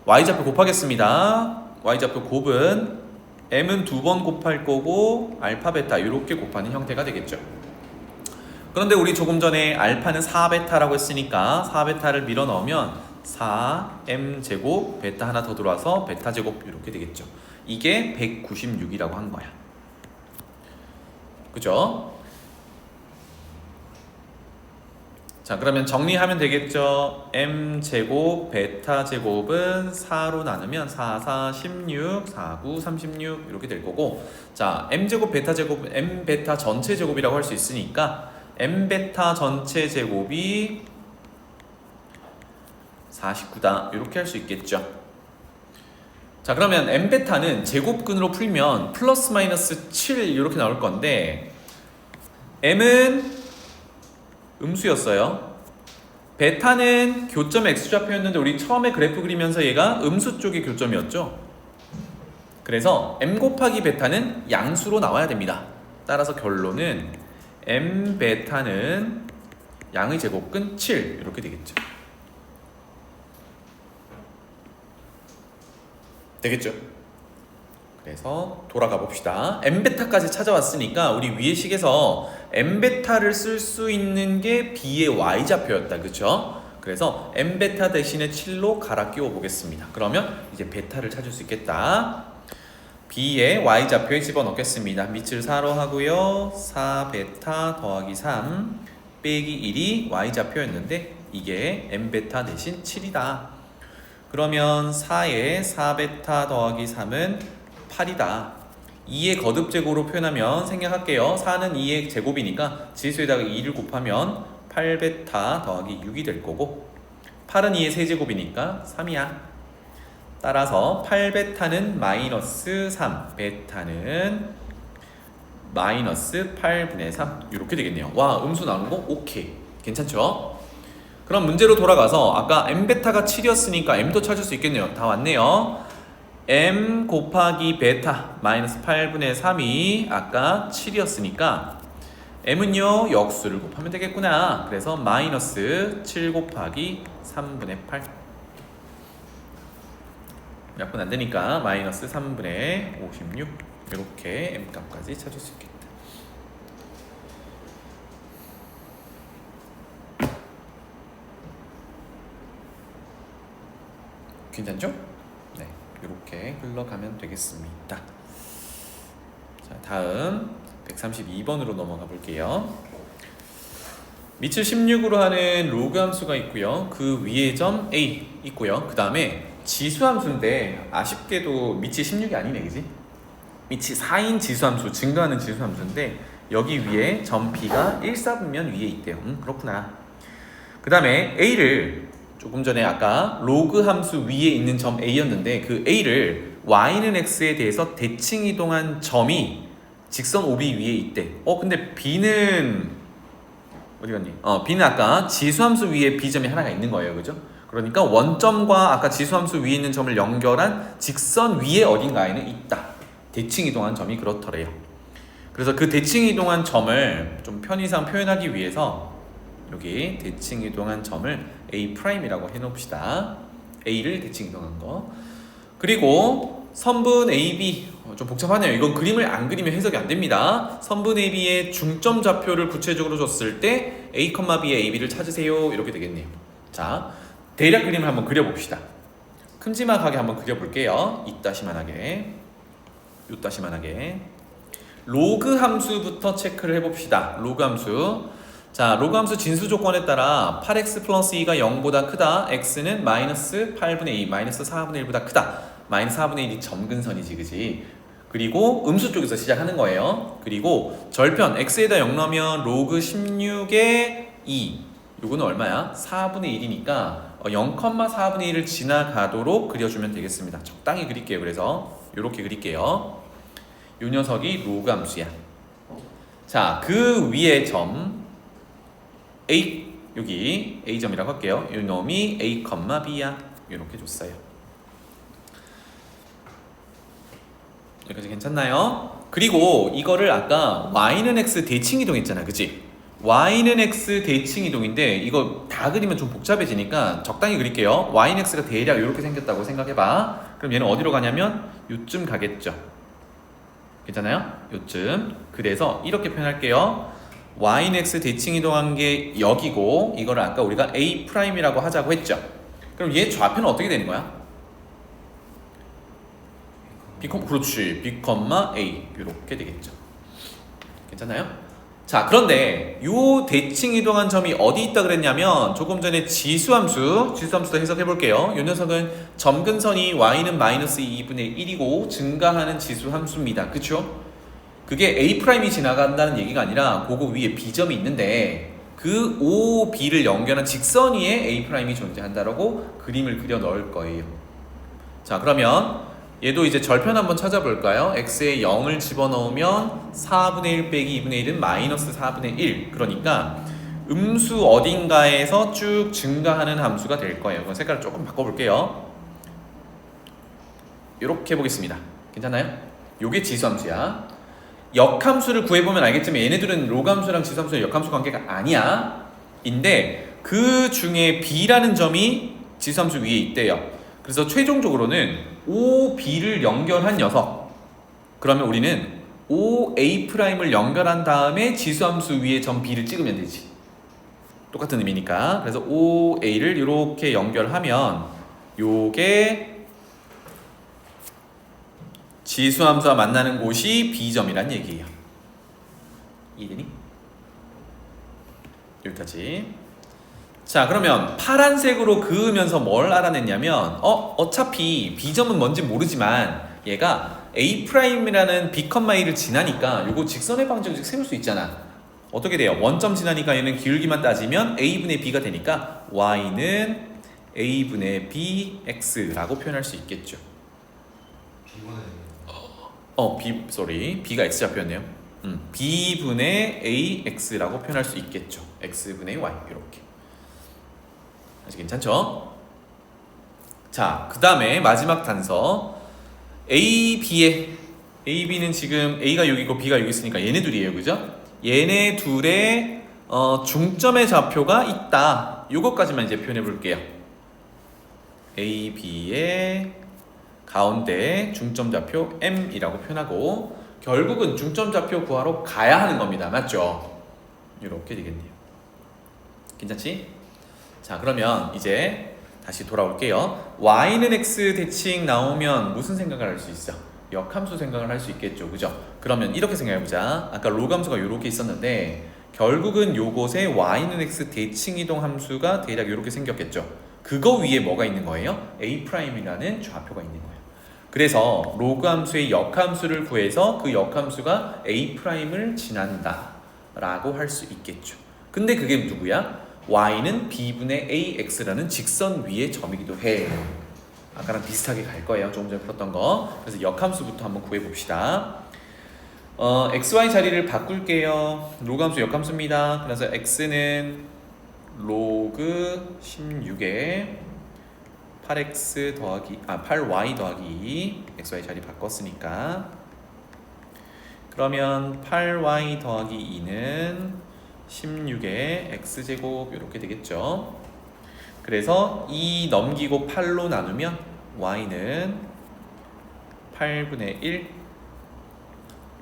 Speaker 1: Y좌표 곱하겠습니다. Y좌표 곱은 m은 2번 곱할 거고 알파 베타 이렇게 곱하는 형태가 되겠죠. 그런데 우리 조금 전에 알파는 4베타라고 했으니까 4베타를 밀어 넣으면 4m 제곱 베타 하나 더 들어와서 베타 제곱 이렇게 되겠죠. 이게 196이라고 한 거야. 그죠? 자, 그러면 정리하면 되겠죠. m 제곱 베타 제곱은 4로 나누면 4, 4, 16, 4, 9, 36 이렇게 될 거고, 자, m 제곱 베타 제곱 m 베타 전체 제곱이라고 할 수 있으니까 m 베타 전체 제곱이 49다 이렇게 할 수 있겠죠. 자, 그러면 m 베타는 제곱근으로 풀면 플러스 마이너스 7 이렇게 나올 건데 m은 음수였어요. 베타는 교점 x좌표였는데 우리 처음에 그래프 그리면서 얘가 음수 쪽의 교점이었죠. 그래서 m 곱하기 베타는 양수로 나와야 됩니다. 따라서 결론은 m 베타는 양의 제곱근 7 이렇게 되겠죠. 되겠죠? 그래서 돌아가 봅시다. m베타까지 찾아왔으니까 우리 위의 식에서 m베타를 쓸 수 있는 게 b의 y좌표였다. 그쵸? 그래서 m베타 대신에 7로 갈아 끼워 보겠습니다. 그러면 이제 베타를 찾을 수 있겠다. b의 y좌표에 집어넣겠습니다. 밑을 4로 하고요. 4베타 더하기 3 빼기 1이 y좌표였는데 이게 m베타 대신 7이다. 그러면 4에 4베타 더하기 3은 8이다. 2의 거듭제곱으로 표현하면 생략할게요. 4는 2의 제곱이니까 지수에다가 2를 곱하면 8베타 더하기 6이 될 거고 8은 2의 세제곱이니까 3이야. 따라서 8베타는 마이너스 3, 베타는 마이너스 8분의 3 이렇게 되겠네요. 와, 음수 나오는 거 오케이. 괜찮죠? 그럼 문제로 돌아가서 아까 m베타가 7이었으니까 m도 찾을 수 있겠네요. 다 왔네요. m 곱하기 베타 마이너스 8분의 3이 아까 7이었으니까 m은요 역수를 곱하면 되겠구나. 그래서 마이너스 7 곱하기 3분의 8 약분 안 되니까 마이너스 3분의 56 이렇게 m 값까지 찾을 수 있겠다. 괜찮죠? 네, 이렇게 흘러가면 되겠습니다. 자, 다음 132번으로 넘어가 볼게요. 밑을 16으로 하는 로그 함수가 있고요. 그 위에 점 A 있고요. 그 다음에 지수함수인데 아쉽게도 밑이 16이 아니네, 그지? 밑이 4인 지수함수, 증가하는 지수함수인데 여기 위에 점 B가 1, 4분면 위에 있대요. 그렇구나. 그 다음에 A를 조금 전에 아까 로그 함수 위에 있는 점 A였는데 그 A를 Y는 X에 대해서 대칭 이동한 점이 직선 OB 위에 있대. 근데 B는 어디 갔니? B는 아까 지수함수 위에 B점이 하나가 있는 거예요. 그죠? 그러니까 원점과 아까 지수함수 위에 있는 점을 연결한 직선 위에 어딘가에는 있다. 대칭 이동한 점이 그렇더래요. 그래서 그 대칭 이동한 점을 좀 편의상 표현하기 위해서 여기 대칭 이동한 점을 A'이라고 해놓읍시다. A를 대칭 이동한 거. 그리고 선분 AB 좀 복잡하네요. 이건 그림을 안 그리면 해석이 안 됩니다. 선분 AB의 중점 좌표를 구체적으로 줬을 때 A, B의 AB를 찾으세요. 이렇게 되겠네요. 자, 대략 그림을 한번 그려봅시다. 큼지막하게 한번 그려볼게요. 이따시만하게 요따시만하게 로그 함수부터 체크를 해봅시다. 로그 함수. 자, 로그 함수 진수 조건에 따라 8x 플러스 2가 0보다 크다. x는 마이너스 8분의 2, 마이너스 4분의 1보다 크다. 마이너스 4분의 1이 점근선이지, 그지? 그리고 음수 쪽에서 시작하는 거예요. 그리고 절편 x에다 0 넣으면 로그 16의 2 요거는 얼마야? 4분의 1이니까 0,4분의 1을 지나가도록 그려주면 되겠습니다. 적당히 그릴게요. 그래서 이렇게 그릴게요. 이 녀석이 로그 함수야. 자, 그 위에 점 A, 여기 A점이라고 할게요. 이 놈이 A, B야. 이렇게 줬어요. 여기까지 괜찮나요? 그리고 이거를 아까 Y는 X 대칭 이동했잖아, 그치? Y는 X 대칭 이동인데 이거 다 그리면 좀 복잡해지니까 적당히 그릴게요. Y는 X가 대략 이렇게 생겼다고 생각해봐. 그럼 얘는 어디로 가냐면 요쯤 가겠죠. 괜찮아요? 요쯤. 그래서 이렇게 표현할게요. Y는 X 대칭 이동한 게 여기고 이거를 아까 우리가 A'이라고 하자고 했죠. 그럼 얘 좌표는 어떻게 되는 거야? 그렇지. B, A 이렇게 되겠죠. 괜찮나요? 자, 그런데 요 대칭 이동한 점이 어디 있다 그랬냐면 조금 전에 지수함수도 해석해 볼게요. 요 녀석은 점근선이 y는 마이너스 2분의 1이고 증가하는 지수함수입니다. 그쵸? 그게 A'이 지나간다는 얘기가 아니라 그거 위에 B점이 있는데 그 OB를 연결한 직선 위에 A'이 존재한다라고 그림을 그려 넣을 거예요. 자, 그러면 얘도 이제 절편 한번 찾아볼까요? x에 0을 집어넣으면 4분의 1 빼기 2분의 1은 마이너스 4분의 1. 그러니까 음수 어딘가에서 쭉 증가하는 함수가 될 거예요. 그럼 색깔을 조금 바꿔볼게요. 이렇게 해보겠습니다. 괜찮아요? 요게 지수함수야. 역함수를 구해보면 알겠지만 얘네들은 로그함수랑 지수함수의 역함수 관계가 아니야. 인데 그 중에 b라는 점이 지수함수 위에 있대요. 그래서 최종적으로는 OB를 연결한 녀석, 그러면 우리는 OA'을 연결한 다음에 지수함수 위에 점 B를 찍으면 되지. 똑같은 의미니까. 그래서 OA를 이렇게 연결하면 요게 지수함수와 만나는 곳이 B점이란 얘기예요. 이해되니? 여기까지. 자, 그러면 파란색으로 그으면서 뭘 알아냈냐면 어차피 B점은 뭔지 모르지만 얘가 A'이라는 B, A를 지나니까 요거 직선의 방정식 세울 수 있잖아. 어떻게 돼요? 원점 지나니까 얘는 기울기만 따지면 A분의 B가 되니까 Y는 A분의 B, X라고 표현할 수 있겠죠.
Speaker 2: B가
Speaker 1: B가 X좌표였네요. b분의 ax라고 표현할 수 있겠죠. x분의 y 이렇게. 아직 괜찮죠? 자, 그 다음에 마지막 단서 AB는 지금 A가 여기 있고 B가 여기 있으니까 얘네 둘이에요, 그죠? 얘네 둘의 중점의 좌표가 있다. 요것까지만 이제 표현해 볼게요. AB의 가운데 중점 좌표 M이라고 표현하고 결국은 중점 좌표 구하러 가야 하는 겁니다. 맞죠? 이렇게 되겠네요. 괜찮지? 자, 그러면 이제 다시 돌아올게요. y는 x 대칭 나오면 무슨 생각을 할 수 있어? 역함수 생각을 할 수 있겠죠, 그죠? 그러면 이렇게 생각해보자. 아까 로감수가 이렇게 있었는데 결국은 요곳에 y는 x 대칭 이동 함수가 대략 이렇게 생겼겠죠. 그거 위에 뭐가 있는 거예요? a'이라는 좌표가 있는 거예요. 그래서 로그 함수의 역함수를 구해서 그 역함수가 a'을 지난다 라고 할 수 있겠죠. 근데 그게 누구야? y는 b분의 ax라는 직선 위의 점이기도 해. 아까랑 비슷하게 갈 거예요. 조금 전에 풀었던 거. 그래서 역함수부터 한번 구해봅시다. xy 자리를 바꿀게요. 로그함수 역함수입니다. 그래서 x는 로그 16에 8y 더하기 2 xy 자리 바꿨으니까 그러면 8y 더하기 2는 16의 x제곱 이렇게 되겠죠. 그래서 2 넘기고 8로 나누면 y는 8분의 1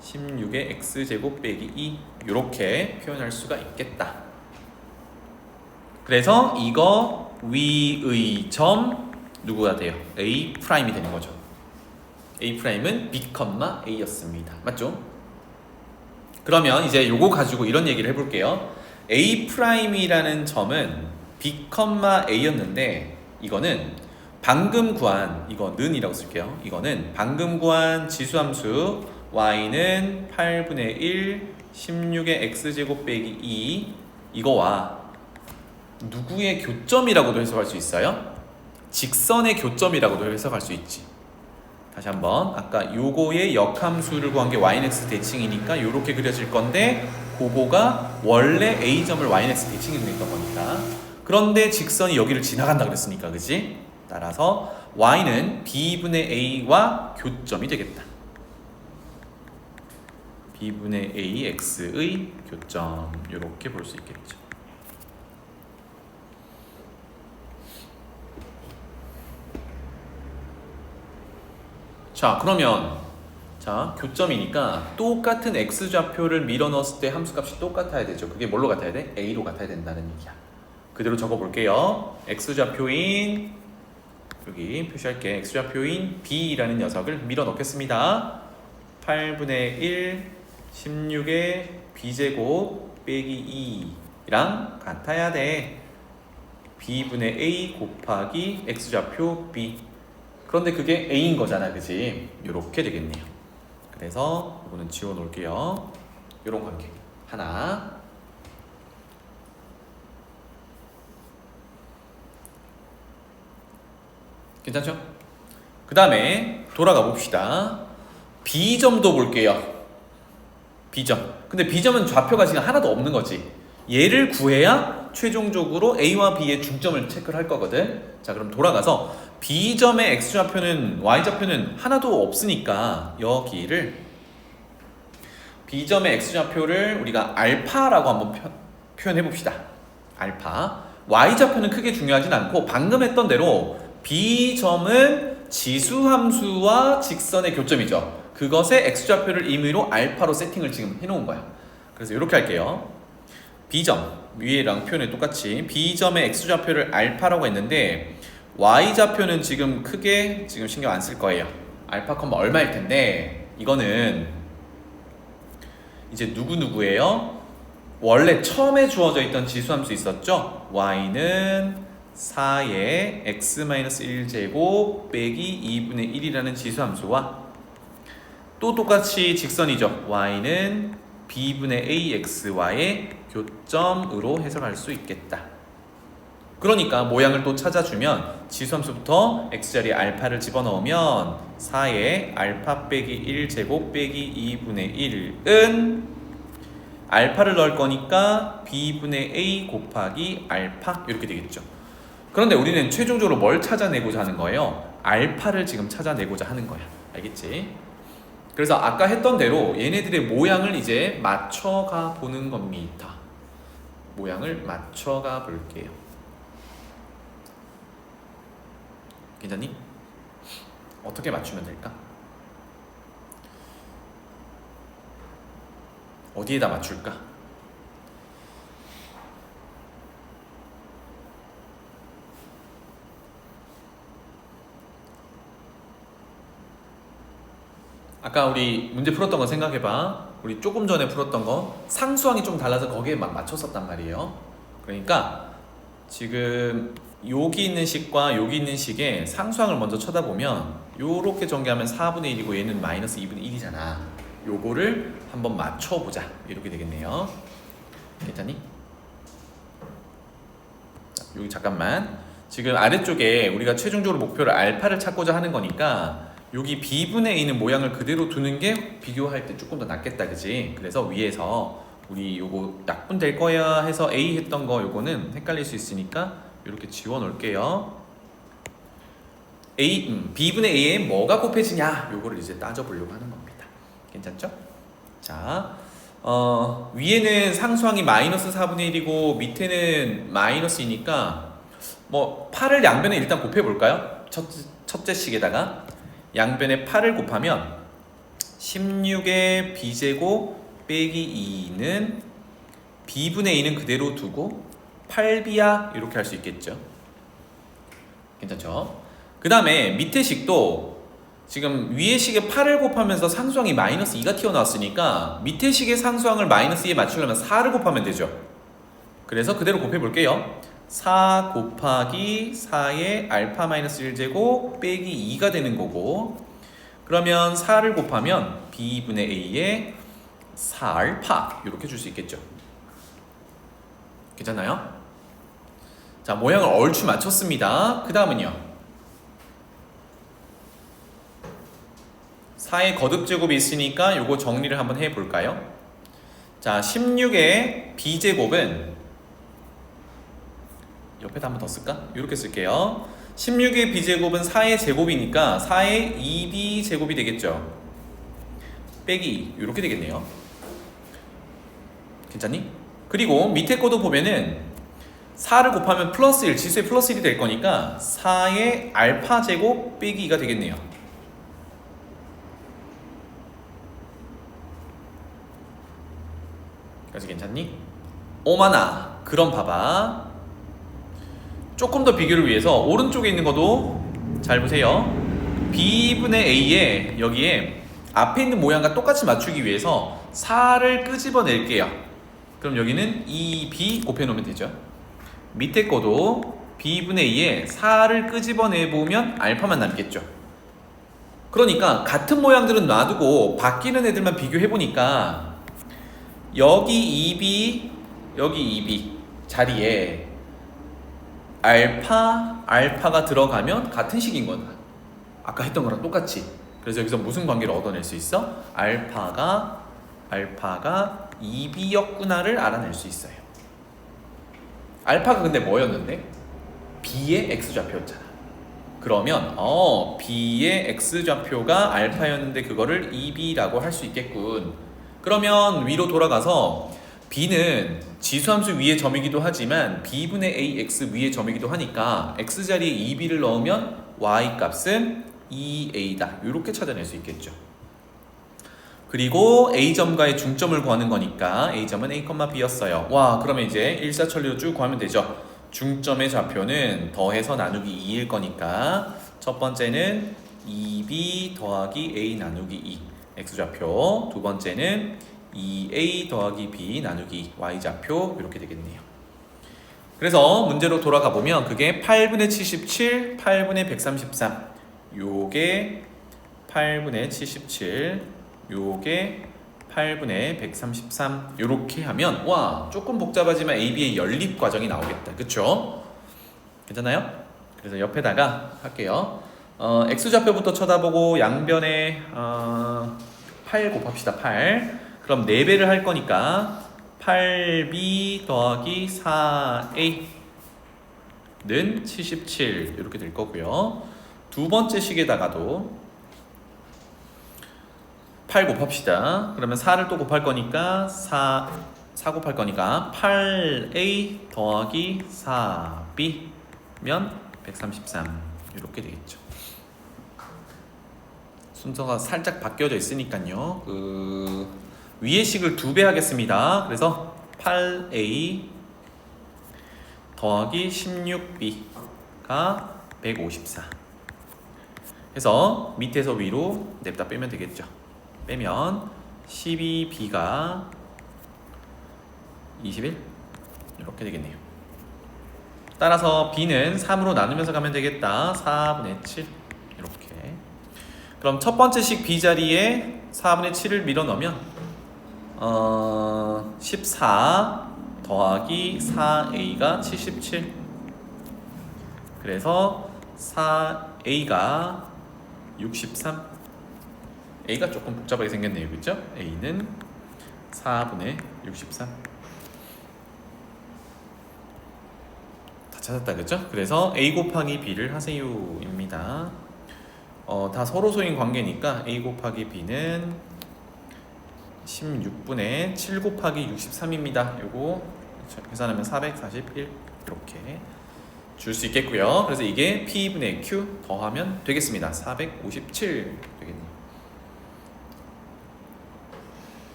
Speaker 1: 16의 x제곱 빼기 2 이렇게 표현할 수가 있겠다. 그래서 이거 위의 점 누구가 돼요? A''이 되는 거죠. A'은 B, A였습니다. 맞죠? 그러면 이제 요거 가지고 이런 얘기를 해볼게요. A'이라는 점은 B, A였는데 이거는 방금 구한 이거는 이라고 쓸게요. 이거는 방금 구한 지수함수 y는 8분의 1 16의 x제곱 빼기 2 이거와 누구의 교점이라고도 해석할 수 있어요? 직선의 교점이라고도 해석할 수 있지. 다시 한번 아까 요거의 역함수를 구한 게 yx 대칭이니까 요렇게 그려질 건데 그거가 원래 a점을 yx 대칭이 됐던 거니까. 그런데 직선이 여기를 지나간다 그랬으니까 그지? 따라서 y는 b분의 a와 교점이 되겠다. b분의 ax의 교점 요렇게 볼 수 있겠죠. 자, 그러면 자 교점이니까 똑같은 x좌표를 밀어 넣었을 때 함수값이 똑같아야 되죠. 그게 뭘로 같아야 돼? a로 같아야 된다는 얘기야. 그대로 적어 볼게요. x좌표인 여기 표시할게. x좌표인 b라는 녀석을 밀어 넣겠습니다. 8분의 1 16의 b제곱 빼기 2랑 같아야 돼. b분의 a 곱하기 x좌표 b. 그런데 그게 a인 거잖아, 그지? 요렇게 되겠네요. 그래서 이거는 지워 놓을게요. 요런 관계 하나. 괜찮죠? 그 다음에 돌아가 봅시다. B점도 볼게요. B점. 근데 B점은 좌표가 지금 하나도 없는 거지. 얘를 구해야 최종적으로 A와 B의 중점을 체크를 할 거거든. 자, 그럼 돌아가서 B점의 X좌표는 Y좌표는 하나도 없으니까 여기를 B점의 X좌표를 우리가 알파라고 한번 표현해 봅시다. 알파. Y좌표는 크게 중요하진 않고 방금 했던 대로 B점은 지수함수와 직선의 교점이죠. 그것의 X좌표를 임의로 알파로 세팅을 지금 해놓은 거야. 그래서 이렇게 할게요. B점 위에랑 표현이 똑같이 B점의 X좌표를 알파라고 했는데 Y좌표는 지금 크게 지금 신경 안 쓸 거예요. 알파, 얼마일 텐데 이거는 이제 누구예요? 원래 처음에 주어져 있던 지수함수 있었죠? Y는 4의 x-1제곱 빼기 2분의 1이라는 지수함수와 또 똑같이 직선이죠. y는 b분의 axy의 교점으로 해석할 수 있겠다. 그러니까 모양을 또 찾아주면 지수함수부터 x자리에 알파를 집어넣으면 4의 알파 빼기 1제곱 빼기 2분의 1은 알파를 넣을 거니까 b분의 a 곱하기 알파 이렇게 되겠죠. 그런데 우리는 최종적으로 뭘 찾아내고자 하는 거예요? 알파를 지금 찾아내고자 하는 거야. 알겠지? 그래서 아까 했던 대로 얘네들의 모양을 이제 맞춰가 보는 겁니다. 모양을 맞춰가 볼게요. 괜찮니? 어떻게 맞추면 될까? 어디에다 맞출까? 아까 우리 문제 풀었던 거 생각해봐. 우리 조금 전에 풀었던 거 상수항이 좀 달라서 거기에 막 맞췄었단 말이에요. 그러니까 지금 여기 있는 식과 여기 있는 식의 상수항을 먼저 쳐다보면 요렇게 전개하면 4분의 1이고 얘는 마이너스 2분의 1이잖아. 요거를 한번 맞춰보자. 이렇게 되겠네요. 괜찮니? 자, 여기 잠깐만. 지금 아래쪽에 우리가 최종적으로 목표를 알파를 찾고자 하는 거니까 여기 b분의 a는 모양을 그대로 두는 게 비교할 때 조금 더 낫겠다, 그지? 그래서 위에서 우리 요거 약분될 거야 해서 a 했던 거 요거는 헷갈릴 수 있으니까 이렇게 지워 놓을게요. b분의 a에 뭐가 곱해지냐 요거를 이제 따져보려고 하는 겁니다. 괜찮죠? 자, 위에는 상수항이 마이너스 4분의 1이고 밑에는 마이너스이니까 뭐 8을 양변에 일단 곱해볼까요? 첫째 식에다가 양변에 8을 곱하면 16의 b제곱 빼기 2는 b분의 2는 그대로 두고 8b야 이렇게 할 수 있겠죠. 괜찮죠? 그 다음에 밑에 식도 지금 위에 식에 8을 곱하면서 상수항이 마이너스 2가 튀어나왔으니까 밑에 식의 상수항을 마이너스 2에 맞추려면 4를 곱하면 되죠. 그래서 그대로 곱해볼게요. 4 곱하기 4의 알파 마이너스 1제곱 빼기 2가 되는 거고, 그러면 4를 곱하면 b분의 a의 4알파 이렇게 줄 수 있겠죠. 괜찮나요? 자, 모양을 얼추 맞췄습니다. 그 다음은요, 4의 거듭제곱이 있으니까 요거 정리를 한번 해볼까요? 자, 16의 b제곱은 옆에다 한번 더 쓸까? 이렇게 쓸게요. 16의 b제곱은 4의 제곱이니까 4의 2b제곱이 되겠죠. 빼기 이렇게 되겠네요. 괜찮니? 그리고 밑에 거도 보면은 4를 곱하면 플러스 1, 지수의 플러스 1이 될 거니까 4의 알파 제곱 빼기 2가 되겠네요. 그래서 괜찮니? 오마나, 그럼 봐봐. 조금 더 비교를 위해서 오른쪽에 있는 것도 잘 보세요. b분의 a에 여기에 앞에 있는 모양과 똑같이 맞추기 위해서 4를 끄집어낼게요. 그럼 여기는 2b 곱해놓으면 되죠. 밑에 것도 b분의 a에 4를 끄집어내보면 알파만 남겠죠. 그러니까 같은 모양들은 놔두고 바뀌는 애들만 비교해보니까 여기 2b, 여기 2b 자리에 알파가 들어가면 같은 식인 거다. 아까 했던 거랑 똑같이. 그래서 여기서 무슨 관계를 얻어낼 수 있어? 알파가 2b였구나를 알아낼 수 있어요. 알파가 근데 뭐였는데? b의 x좌표였잖아. 그러면 b의 x좌표가 알파였는데 그거를 2b라고 할 수 있겠군. 그러면 위로 돌아가서 b는 지수함수 위의 점이기도 하지만 b분의 ax 위의 점이기도 하니까 x자리에 2b를 넣으면 y 값은 2a다. 이렇게 찾아낼 수 있겠죠. 그리고 a점과의 중점을 구하는 거니까 a점은 a, b였어요. 와, 그러면 이제 일사천리로 쭉 구하면 되죠. 중점의 좌표는 더해서 나누기 2일 거니까 첫 번째는 2b 더하기 a 나누기 2 x좌표, 두 번째는 2a 더하기 b 나누기 y좌표 이렇게 되겠네요. 그래서 문제로 돌아가 보면 그게 8분의 77, 8분의 133 요게 8분의 77 요게 8분의 133 요렇게 하면 와 조금 복잡하지만 AB의 연립 과정이 나오겠다. 그쵸? 괜찮나요? 그래서 옆에다가 할게요. x좌표부터 쳐다보고 양변에 8 곱합시다. 8 그럼 4배를 할 거니까 8b 더하기 4a는 77 이렇게 될 거고요. 두 번째 식에다가도 8 곱합시다. 그러면 4를 또 곱할 거니까 4 곱할 거니까 8a 더하기 4b면 133 이렇게 되겠죠. 순서가 살짝 바뀌어져 있으니까요. 위의 식을 2배 하겠습니다. 그래서 8a 더하기 16b가 154 해서 밑에서 위로 냅다 빼면 되겠죠. 빼면 12b가 21 이렇게 되겠네요. 따라서 b는 3으로 나누면서 가면 되겠다. 4분의 7 이렇게. 그럼 첫 번째 식 b 자리에 4분의 7을 밀어 넣으면 14 더하기 4a가 77 그래서 4a가 63 a가 조금 복잡하게 생겼네요. 그렇죠? a는 4분의 63 다 찾았다. 그렇죠? 그래서 a 곱하기 b를 하세요 입니다. 다 서로소인 관계니까 a 곱하기 b는 16분의 7 곱하기 63입니다. 요거 계산하면 441 이렇게 줄 수 있겠고요. 그래서 이게 P분의 Q 더하면 되겠습니다. 457 되겠네요.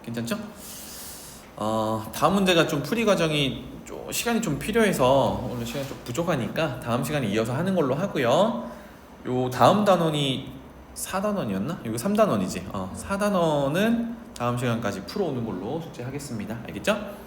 Speaker 1: 괜찮죠? 다음 문제가 좀 풀이 과정이 시간이 좀 필요해서 오늘 시간이 좀 부족하니까 다음 시간에 이어서 하는 걸로 하고요. 요 다음 단원이 4단원이었나? 이거 3단원이지. 4단원은 다음 시간까지 풀어오는 걸로 숙제하겠습니다. 알겠죠?